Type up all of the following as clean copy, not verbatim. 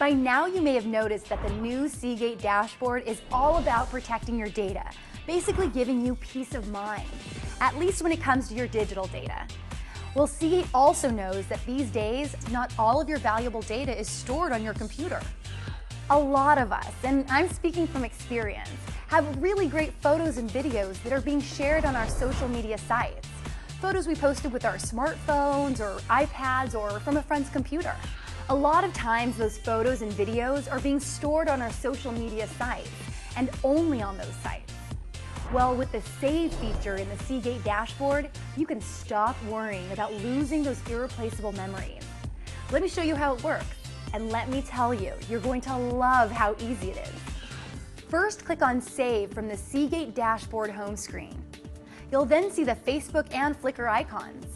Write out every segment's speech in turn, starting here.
By now you may have noticed that the new Seagate dashboard is all about protecting your data, basically giving you peace of mind, at least when it comes to your digital data. Well, Seagate also knows that these days, not all of your valuable data is stored on your computer. A lot of us, and I'm speaking from experience, have really great photos and videos that are being shared on our social media sites. Photos we posted with our smartphones or iPads or from a friend's computer. A lot of times those photos and videos are being stored on our social media sites, and only on those sites. Well, with the Save feature in the Seagate dashboard, you can stop worrying about losing those irreplaceable memories. Let me show you how it works, and let me tell you, you're going to love how easy it is. First, click on Save from the Seagate dashboard home screen. You'll then see the Facebook and Flickr icons.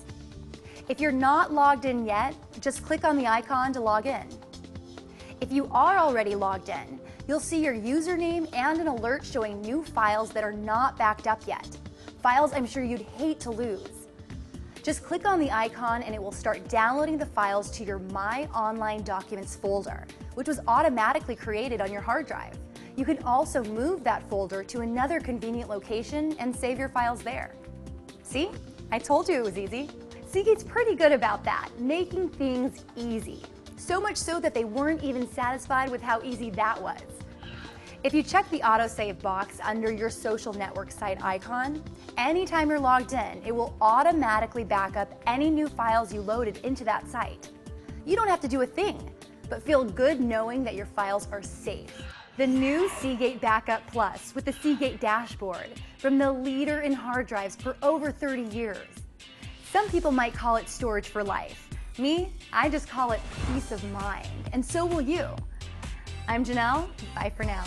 If you're not logged in yet, just click on the icon to log in. If you are already logged in, you'll see your username and an alert showing new files that are not backed up yet. Files I'm sure you'd hate to lose. Just click on the icon and it will start downloading the files to your My Online Documents folder, which was automatically created on your hard drive. You can also move that folder to another convenient location and save your files there. See? I told you it was easy. Seagate's pretty good about that, making things easy. So much so that they weren't even satisfied with how easy that was. If you check the autosave box under your social network site icon, anytime you're logged in, it will automatically back up any new files you loaded into that site. You don't have to do a thing, but feel good knowing that your files are safe. The new Seagate Backup Plus with the Seagate dashboard, from the leader in hard drives for over 30 years. Some people might call it storage for life. Me, I just call it peace of mind, and so will you. I'm Janelle, bye for now.